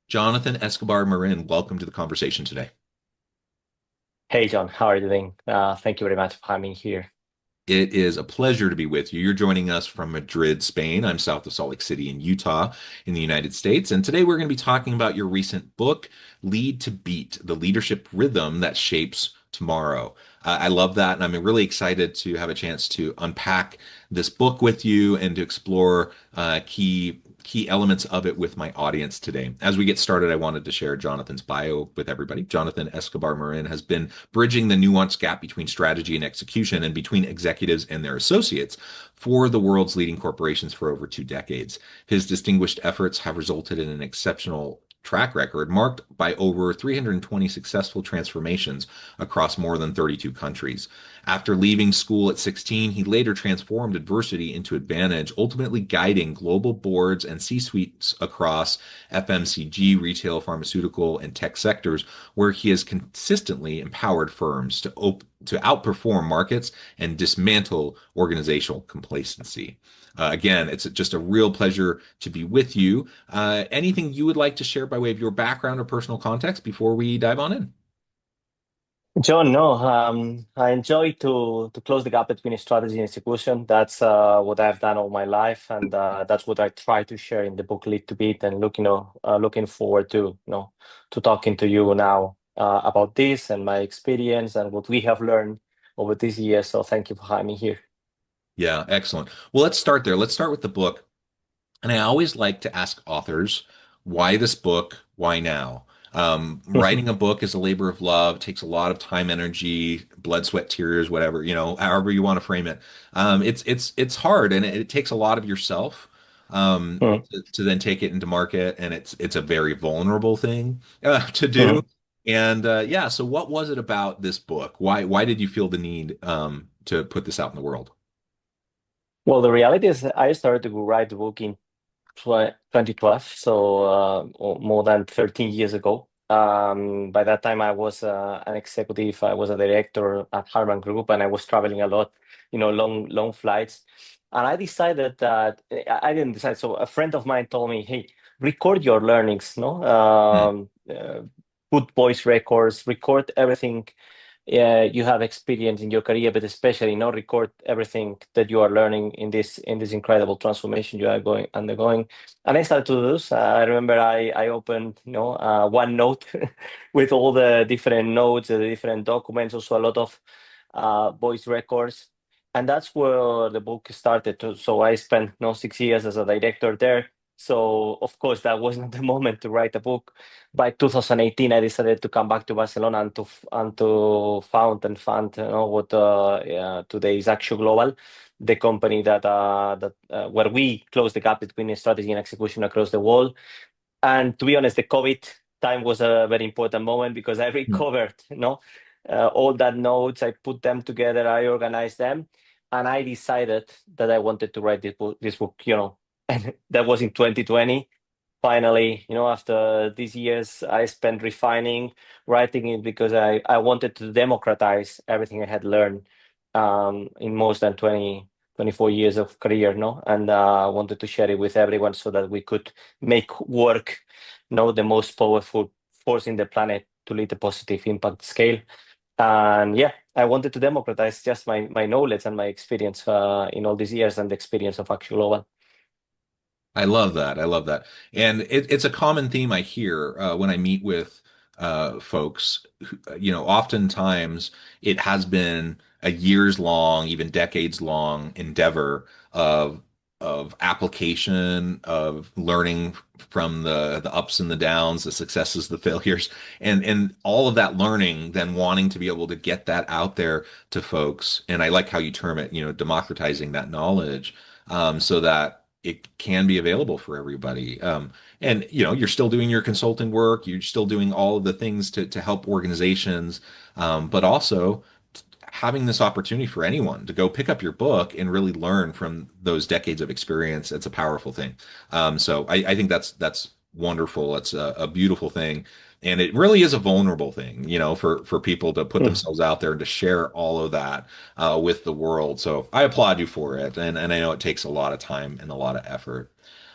Jonathan Escobar Marin, welcome to the conversation today. Hey John, how are you doing? Thank you very much for having me here. It is a pleasure to be with you. You're joining us from Madrid, Spain. I'm south of Salt Lake City in Utah, in the United States. And today we're going to be talking about your recent book, Lead to Beat, the leadership rhythm that shapes tomorrow. I love that. And I'm really excited to have a chance to unpack this book with you and to explore key elements of it with my audience today. As we get started, I wanted to share Jonathan's bio with everybody. Jonathan Escobar Marin has been bridging the nuanced gap between strategy and execution and between executives and their associates for the world's leading corporations for over 2 decades. His distinguished efforts have resulted in an exceptional track record marked by over 320 successful transformations across more than 32 countries. After leaving school at 16, he later transformed adversity into advantage, ultimately guiding global boards and C-suites across FMCG, retail, pharmaceutical, and tech sectors, where he has consistently empowered firms to outperform markets and dismantle organizational complacency. Again, it's just a real pleasure to be with you. Anything you would like to share by way of your background or personal context before we dive on in? John, no, I enjoy to close the gap between strategy and execution. That's what I've done all my life, and that's what I try to share in the book Lead to Beat. And looking forward to to talking to you now about this and my experience and what we have learned over these years. So thank you for having me here. Yeah, excellent. Well, let's start there. Let's start with the book. And I always like to ask authors, why this book? Why now? Writing a book is a labor of love, takes a lot of time, energy, blood, sweat, tears, whatever, however you want to frame it. It's hard and it takes a lot of yourself to then take it into market, and it's a very vulnerable thing to do. And yeah, so what was it about this book? Why did you feel the need to put this out in the world? Well, the reality is I started to write the book in 2012, so more than 13 years ago. By that time, I was an executive. I was a director at Harman Group, and I was traveling a lot, long flights. And I decided that I didn't decide. So a friend of mine told me, "Hey, record your learnings, no? Hmm. Put voice records, record everything you have experience in your career, but especially not record everything that you are learning in this incredible transformation you are going undergoing." And I started to do this. I remember I opened OneNote with all the different notes, the different documents, also a lot of voice records, and that's where the book started. So I spent 6 years as a director there. So of course that was not the moment to write a book. By 2018, I decided to come back to Barcelona and to found and fund what today is Axio Global, the company that where we close the gap between strategy and execution across the world. And to be honest, the COVID time was a very important moment because I recovered, all that notes. I put them together, I organized them, and I decided that I wanted to write this book, and that was in 2020. Finally, after these years I spent refining, writing it because I wanted to democratize everything I had learned in more than 24 years of career, no? And I wanted to share it with everyone so that we could make work, the most powerful force in the planet to lead a positive impact scale. And yeah, I wanted to democratize just my knowledge and my experience in all these years and the experience of Actual Global. I love that. I love that. And it's a common theme I hear when I meet with folks. Oftentimes it has been a years long, even decades long endeavor of application, of learning from the ups and the downs, the successes, the failures, and all of that learning, then wanting to be able to get that out there to folks. And I like how you term it, democratizing that knowledge, so that it can be available for everybody. And you're still doing your consulting work, you're still doing all of the things to help organizations, but also having this opportunity for anyone to go pick up your book and really learn from those decades of experience. It's a powerful thing. So I think that's wonderful. It's a beautiful thing. And it really is a vulnerable thing, for people to put Mm. themselves out there and to share all of that with the world. So I applaud you for it. And I know it takes a lot of time and a lot of effort.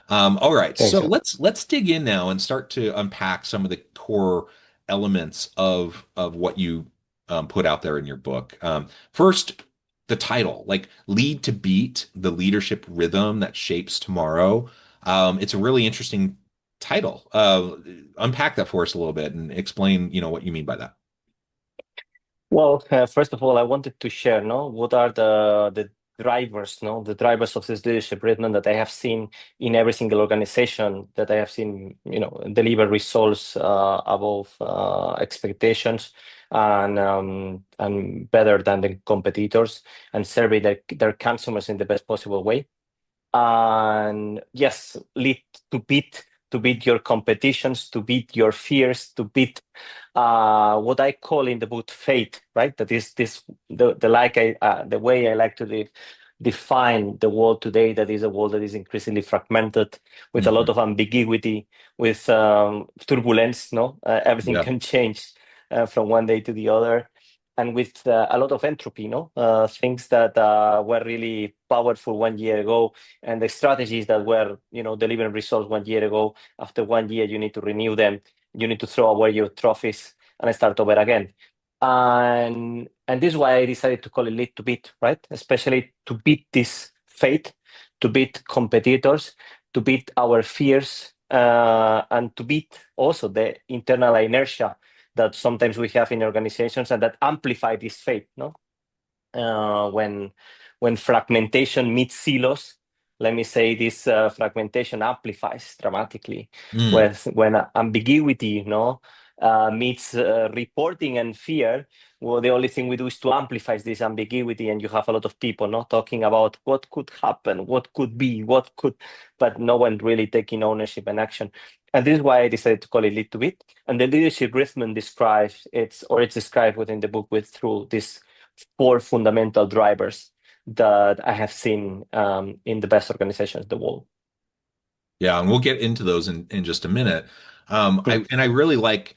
All right, so Thanks. let's dig in now and start to unpack some of the core elements of what you put out there in your book. First, the title, like "Lead to Beat: The Leadership Rhythm That Shapes Tomorrow." It's a really interesting title. Unpack that for us a little bit and explain, what you mean by that. Well, first of all, I wanted to share, no, what are the drivers, no, the drivers of this leadership rhythm that I have seen in every single organization that I have seen, deliver results above expectations and better than the competitors and survey their consumers in the best possible way. And yes, lead to beat your competitions, to beat your fears, to beat what I call in the book fate, right? That is this the way I like to define the world today. That is a world that is increasingly fragmented, with a lot Mhm. of ambiguity, with turbulence. No, everything Yeah. can change from one day to the other, and with a lot of entropy. No, things that were really powerful 1 year ago, and the strategies that were delivering results 1 year ago. After 1 year, you need to renew them, you need to throw away your trophies and start over again. And this is why I decided to call it lead to beat, right? Especially to beat this fate, to beat competitors, to beat our fears, and to beat also the internal inertia that sometimes we have in organizations and that amplify this fate, no? uh, when when fragmentation meets silos, let me say this fragmentation amplifies dramatically. Mm. When ambiguity, meets reporting and fear, well, the only thing we do is to amplify this ambiguity, and you have a lot of people not talking about what could happen, what could be, what could, but no one really taking ownership and action. And this is why I decided to call it lead to beat. And the leadership rhythm describes it's described within the book with through this four fundamental drivers that I have seen in the best organizations in the world. Yeah, and we'll get into those in just a minute. Hmm. I really like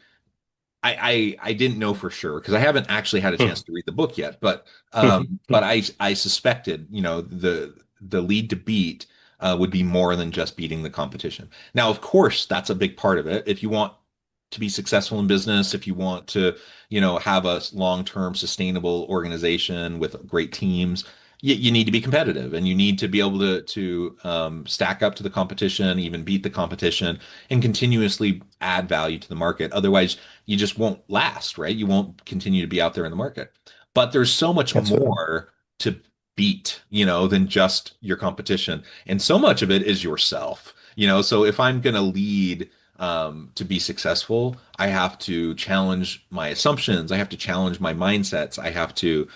I didn't know for sure because I haven't actually had a chance to read the book yet, but I suspected, the lead to beat would be more than just beating the competition. Now, of course, that's a big part of it. If you want to be successful in business, if you want to, have a long-term sustainable organization with great teams, you need to be competitive and you need to be able to stack up to the competition, even beat the competition, and continuously add value to the market. Otherwise, you just won't last, right? You won't continue to be out there in the market. But there's so much Absolutely. more to beat, than just your competition. And so much of it is yourself, So if I'm going to lead to be successful, I have to challenge my assumptions. I have to challenge my mindsets. I have to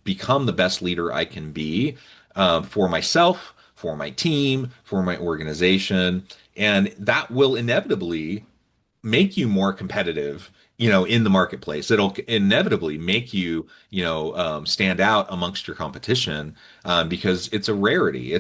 become the best leader I can be for myself, for my team, for my organization. And that will inevitably make you more competitive, in the marketplace. It'll inevitably make you, stand out amongst your competition because it's a rarity.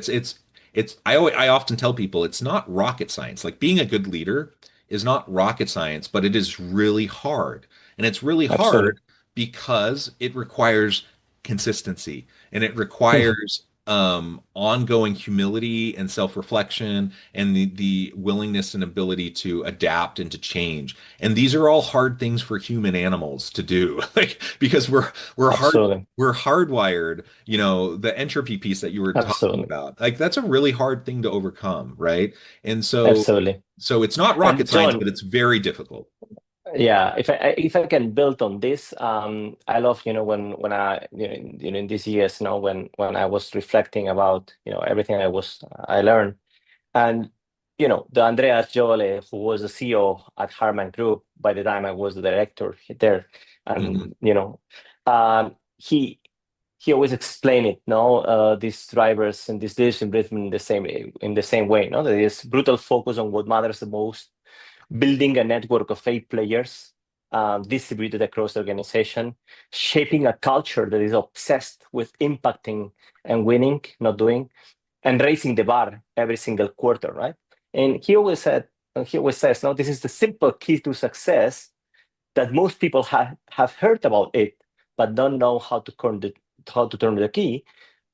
I often tell people it's not rocket science. Like being a good leader is not rocket science, but it is really hard. And it's really Absolutely. hard because it requires consistency and it requires ongoing humility and self-reflection and the willingness and ability to adapt and to change. And these are all hard things for human animals to do, like because Absolutely. we're hardwired, the entropy piece that you were talking Absolutely. about. Like that's a really hard thing to overcome, right? And Absolutely. so it's not rocket And science, but John, it's very difficult. yeah, if I can build on this, I love, when I, in these years, when I was reflecting about, everything I learned. And the Andreas Jolle, who was the CEO at Harman Group by the time I was the director there, Hmm. and he always explained it, no, these drivers and this leadership rhythm in the same way, no, there is brutal focus on what matters the most, building a network of eight players distributed across the organization, shaping a culture that is obsessed with impacting and winning, not doing, and raising the bar every single quarter, right? And he always said, and he always says, no, this is the simple key to success that most people have heard about it, but don't know how to turn the key.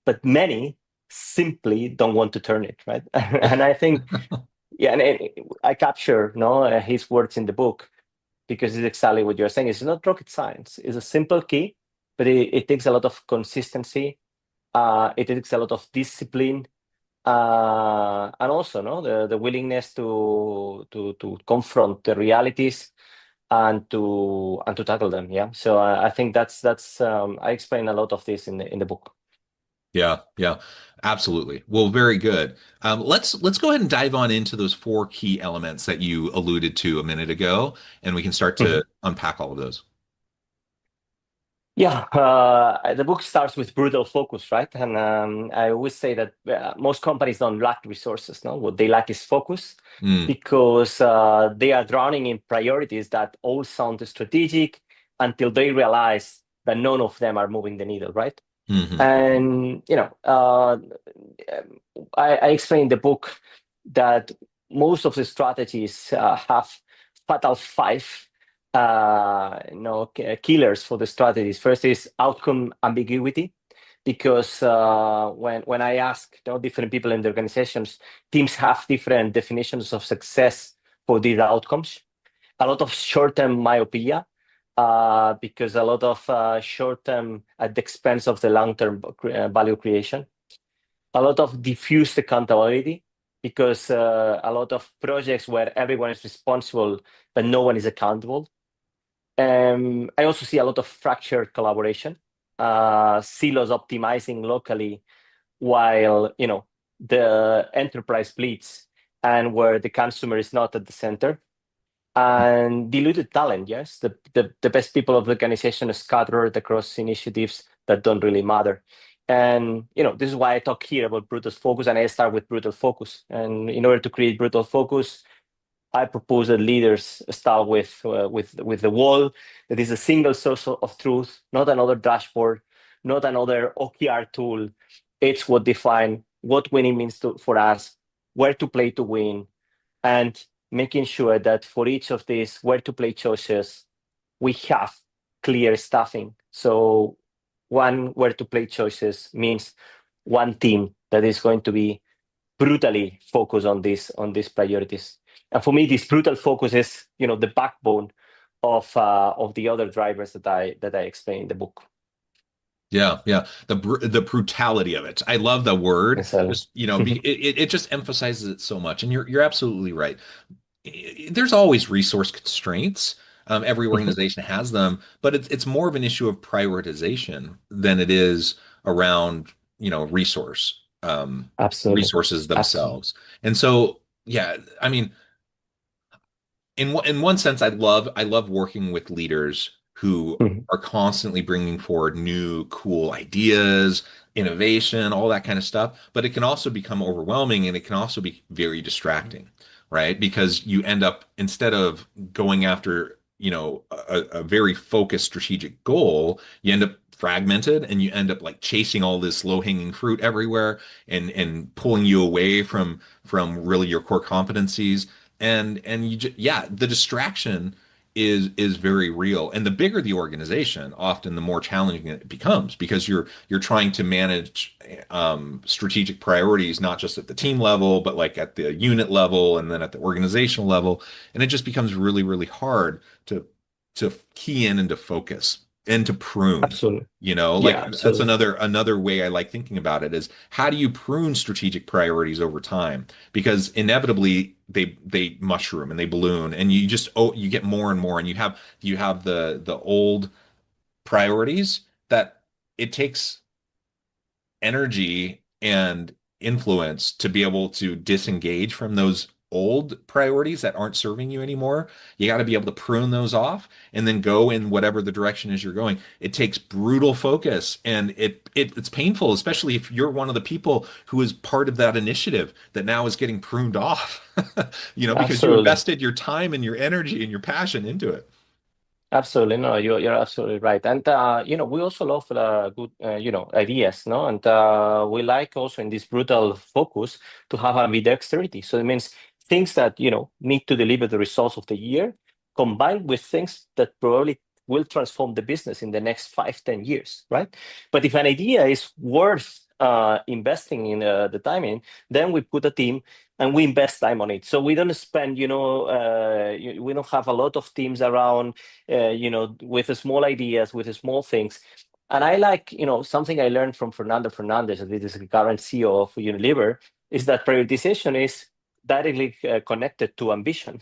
But many simply don't want to turn it, right? And I think, yeah, and I capture no his words in the book because it's exactly what you're saying. It's not rocket science. It's a simple key, but it takes a lot of consistency. It takes a lot of discipline, and also no the willingness to confront the realities and to tackle them. Yeah. So I think that's I explain a lot of this in the book. Yeah, yeah, absolutely. Well, very good. Let's go ahead and dive on into those four key elements that you alluded to a minute ago, and we can start Mhm. to unpack all of those. Yeah, the book starts with brutal focus, right? And I always say that most companies don't lack resources. No, what they lack is focus, Mm, because they are drowning in priorities that all sound strategic until they realize that none of them are moving the needle, right? hmm. And I explain in the book that most of the strategies have fatal five killers for the strategies. First is outcome ambiguity, because when I ask different people in the organizations, teams have different definitions of success for these outcomes. A lot of short-term myopia, because a lot of short-term at the expense of the long-term value creation. A lot of diffused accountability, because a lot of projects where everyone is responsible but no one is accountable. I also see a lot of fractured collaboration, silos optimizing locally while the enterprise bleeds, and where the consumer is not at the center. And diluted talent, yes, the best people of the organization are scattered across initiatives that don't really matter. And this is why I talk here about brutal focus, and I start with brutal focus. And in order to create brutal focus, I propose that leaders start with the wall, that is a single source of truth, not another dashboard, not another OKR tool. It's what define what winning means for us, where to play to win, and making sure that for each of these where to play choices, we have clear staffing. So one where to play choices means one team that is going to be brutally focused on these priorities. And for me, this brutal focus is the backbone of the other drivers that I explain in the book. Yeah, yeah. The brutality of it. I love the word. And so, Just, it just emphasizes it so much. And you're absolutely right. There's always resource constraints. Every organization has them, but it's more of an issue of prioritization than it is around, absolutely, resources absolutely. themselves. And so, yeah, I mean, in one sense, I love working with leaders who Mhm. are constantly bringing forward new cool ideas, innovation, all that kind of stuff. But it can also become overwhelming, and it can also be very distracting, right? Because you end up, instead of going after, a very focused strategic goal, you end up fragmented, and you end up like chasing all this low-hanging fruit everywhere, and pulling you away from really your core competencies. And yeah, the distraction is very real. And the bigger the organization, often the more challenging it becomes, because you're trying to manage strategic priorities, not just at the team level, but like at the unit level, and then at the organizational level. And it just becomes really, really hard to key in and to focus and to prune. Absolutely. Like Yeah, that's absolutely. another way I like thinking about it, is how do you prune strategic priorities over time? Because inevitably they mushroom and they balloon, and you get more and more, and you have the old priorities that it takes energy and influence to be able to disengage from those old priorities that aren't serving you anymore. You got to be able to prune those off and then go in whatever the direction is you're going. It takes brutal focus, and it's painful, especially if you're one of the people who is part of that initiative that now is getting pruned off. Because you Absolutely. invested your time and your energy and your passion into it. Absolutely, no, you're absolutely right, and we also love good ideas, no, and we like also in this brutal focus to have ambidexterity. So it means things that, need to deliver the results of the year, combined with things that probably will transform the business in the next 5, 10 years, right? But if an idea is worth investing in the time in, then we put a team and we invest time on it. So we don't spend, we don't have a lot of teams around, with small ideas, with small things. And I like, something I learned from Fernando Fernandez, this is the current CEO of Unilever, is that prioritization is directly connected to ambition,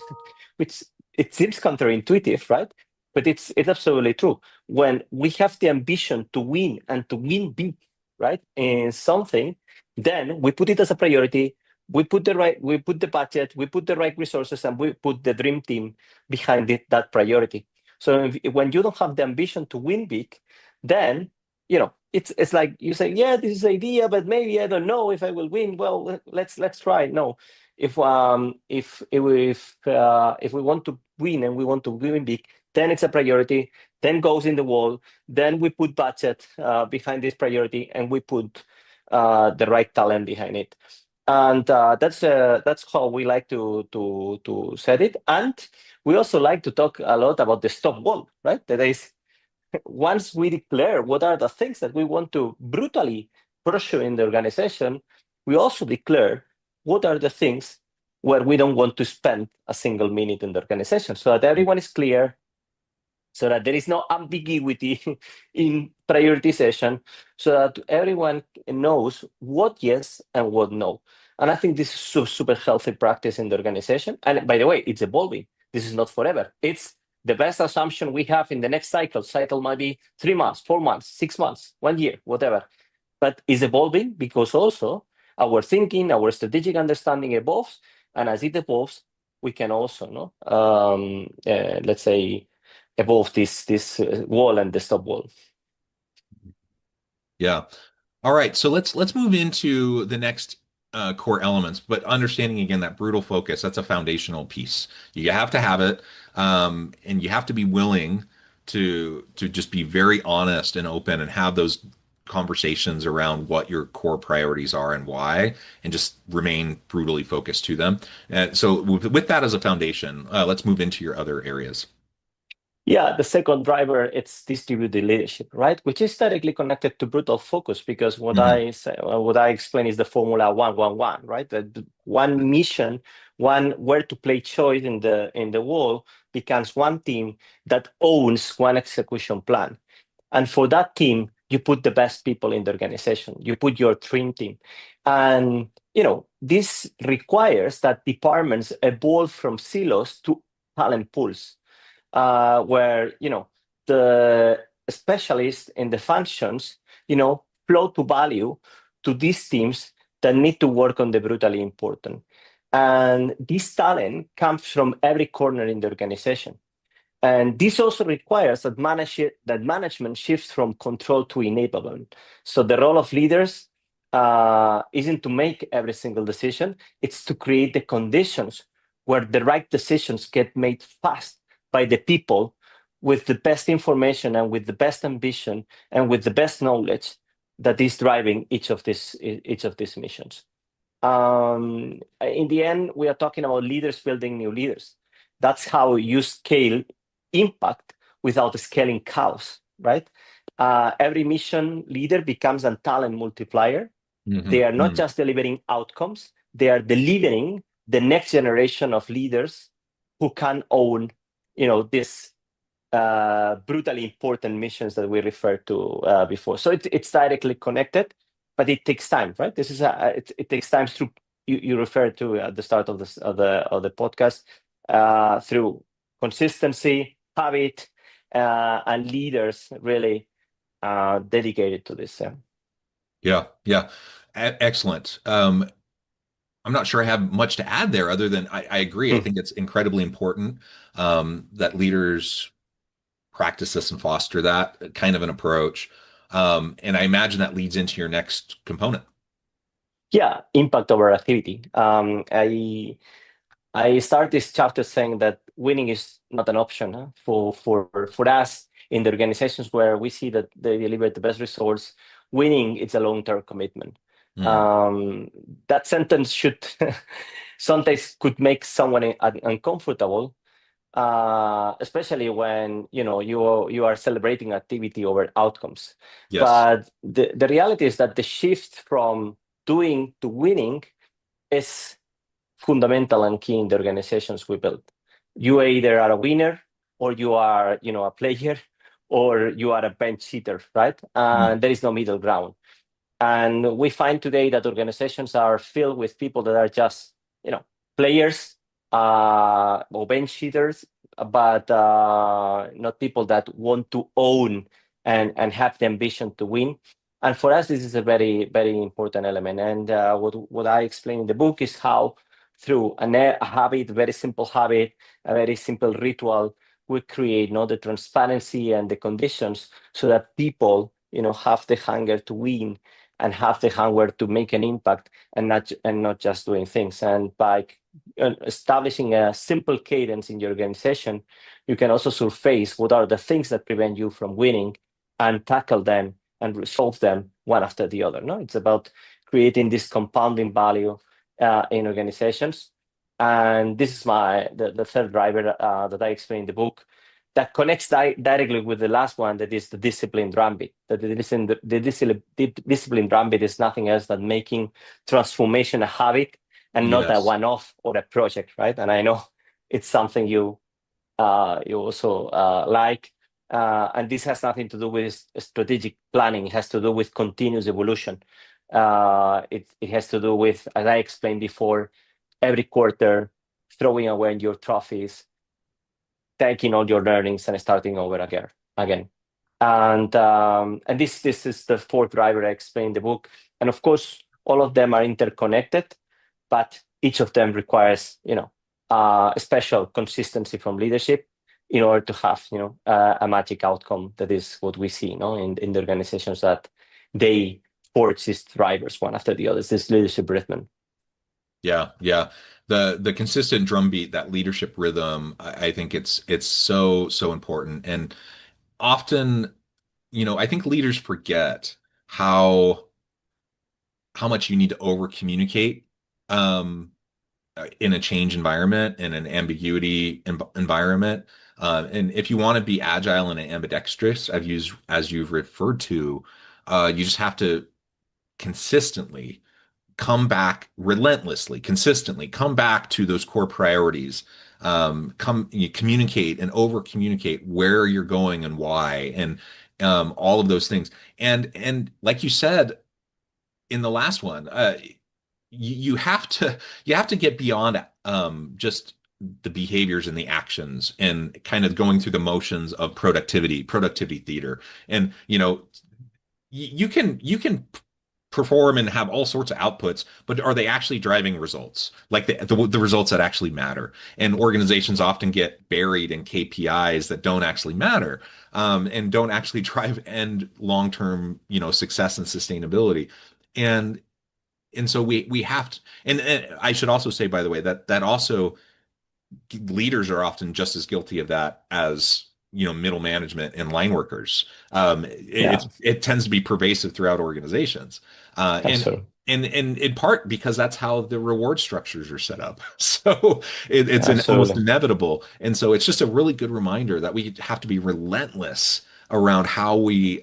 which it seems counterintuitive, right? But it's absolutely true. When we have the ambition to win and to win big, right, in something, then we put it as a priority. We put the budget, we put the right resources, and we put the dream team behind that priority. So when you don't have the ambition to win big, then it's like you say, yeah, this is the idea, but maybe I don't know if I will win. Well, let's try. No, if we want to win and we want to win big, then it's a priority. Then goes in the wall. Then we put budget behind this priority, and we put the right talent behind it. And that's how we like to set it. And we also like to talk a lot about the stop wall, right? That is, once we declare what are the things that we want to brutally pursue in the organization, we also declare what are the things where we don't want to spend a single minute in the organization, so that everyone is clear, so that there is no ambiguity in prioritization, so that everyone knows what yes and what no. And I think this is super healthy practice in the organization. And by the way, it's evolving. This is not forever. It's the best assumption we have in the next cycle. Cycle might be 3 months, 4 months, 6 months, 1 year, whatever. But it's evolving because also our thinking, our strategic understanding evolves. And as it evolves, we can also, let's say, evolve this wall and the stop wall. Yeah. All right. So let's move into the next core elements, but understanding again that brutal focus, that's a foundational piece. You have to have it, and you have to be willing to just be very honest and open and have those conversations around what your core priorities are and why, and just remain brutally focused to them. And so with that as a foundation, let's move into your other areas. Yeah, the second driver, it's distributed leadership, right? Which is directly connected to brutal focus, because what Hmm. I say, what I explain is the formula 1-1-1, right? The one mission, one where to play choice in the wall becomes one team that owns one execution plan. And for that team, you put the best people in the organization. You put your dream team. And this requires that departments evolve from silos to talent pools, where the specialists in the functions flow to value to these teams that need to work on the brutally important. And this talent comes from every corner in the organization. And this also requires that management shifts from control to enablement. So the role of leaders isn't to make every single decision, it's to create the conditions where the right decisions get made fast by the people with the best information and with the best ambition and with the best knowledge that is driving each of these missions. In the end, we are talking about leaders building new leaders. That's how you scale impact without scaling chaos, right? Every mission leader becomes a talent multiplier. They Hmm. are not just delivering outcomes, they are delivering the next generation of leaders who can own, this brutally important missions that we referred to before. So it's directly connected, but it takes time, right? It takes time through you referred to at the start of the podcast, through consistency, habit, and leaders really dedicated to this. Yeah, yeah. Excellent. I'm not sure I have much to add there other than I agree. I Hmm. think it's incredibly important that leaders practice this and foster that kind of an approach. And I imagine that leads into your next component. Yeah, impact over activity. I start this chapter saying that winning is not an option, huh? For us in the organizations where we see that they deliver the best results. Winning is a long-term commitment. Mm. Um, that sentence should sometimes could make someone uncomfortable, especially when you are celebrating activity over outcomes. Yes. But the reality is that the shift from doing to winning is fundamental and key in the organizations we build. You either are a winner or you are, a player, or you are a bench hitter, right? Mm. There is no middle ground. And we find today that organizations are filled with people that are just, players or bench hitters, but not people that want to own and have the ambition to win. And for us, this is a very, very important element. And what I explain in the book is how, through a habit, a very simple habit, a very simple ritual, we create the transparency and the conditions so that people, have the hunger to win and have the hunger to make an impact, and not just doing things. And by establishing a simple cadence in your organization, you can also surface what are the things that prevent you from winning and tackle them and resolve them one after the other. No, it's about creating this compounding value in organizations. And this is the third driver that I explain in the book, that connects directly with the last one, that is the discipline drumbeat. The discipline drumbeat is nothing else than making transformation a habit and not a Yes. one-off or a project, right? And I know it's something you also like. And this has nothing to do with strategic planning. It has to do with continuous evolution. It has to do with, as I explained before, every quarter throwing away your trophies, taking all your learnings and starting over again. And this is the fourth driver I explained in the book. And of course, all of them are interconnected, but each of them requires, a special consistency from leadership in order to have, a magic outcome. That is what we see, in the organizations, that they forge these drivers one after the other, this leadership rhythm. Yeah, yeah. The consistent drumbeat, that leadership rhythm, I think it's so important. And often, I think leaders forget how how much you need to over communicate um in a change environment, in an ambiguity environment. And if you want to be agile and ambidextrous, as you've referred to, you just have to consistently come back, relentlessly, consistently come back to those core priorities. You communicate and over communicate where you're going and why, and all of those things. And like you said in the last one, you have to get beyond just the behaviors and the actions and kind of going through the motions of productivity theater. And you can perform and have all sorts of outputs, but are they actually driving results? Like the results that actually matter? And organizations often get buried in KPIs that don't actually matter, and don't actually drive end long-term, success and sustainability. And so we have to, and I should also say, by the way, that also leaders are often just as guilty of that as middle management and line workers. Yeah, It tends to be pervasive throughout organizations, and absolutely. and in part because that's how the reward structures are set up. So it's almost Absolutely. inevitable, and so it's just a really good reminder that we have to be relentless around how we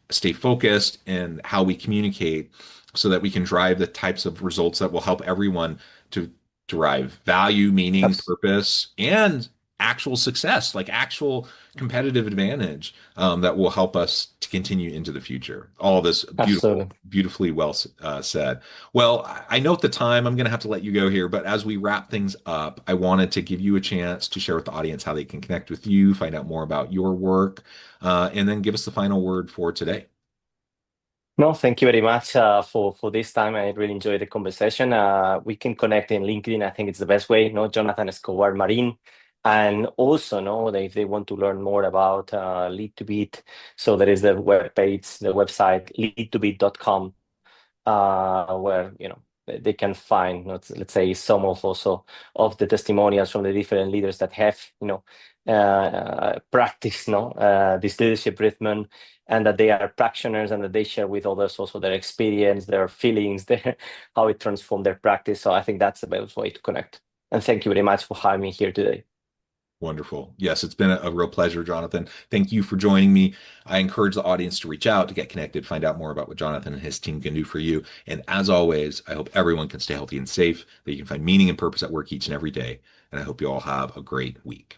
stay focused and how we communicate, so that we can drive the types of results that will help everyone to derive value, meaning, Abs- purpose, and actual success, like actual competitive advantage, that will help us to continue into the future. All this Absolutely. beautifully well said. Well, I note the time. I'm going to have to let you go here, but as we wrap things up, I wanted to give you a chance to share with the audience how they can connect with you, find out more about your work, and then give us the final word for today. No, thank you very much for this time. I really enjoyed the conversation. We can connect in LinkedIn. I think it's the best way. No, Jonathan Escobar Marin, and also no, if they want to learn more about Lead to Beat, so there is the website leadtobeat.com, where they can find, let's say, some of also of the testimonials from the different leaders that have practiced this leadership rhythm and that they are practitioners and that they share with others also their experience, their feelings, their how it transformed their practice. So I think that's the best way to connect. And thank you very much for having me here today. Wonderful. Yes, it's been a real pleasure, Jonathan. Thank you for joining me. I encourage the audience to reach out, to get connected, find out more about what Jonathan and his team can do for you. And as always, I hope everyone can stay healthy and safe, that you can find meaning and purpose at work each and every day. And I hope you all have a great week.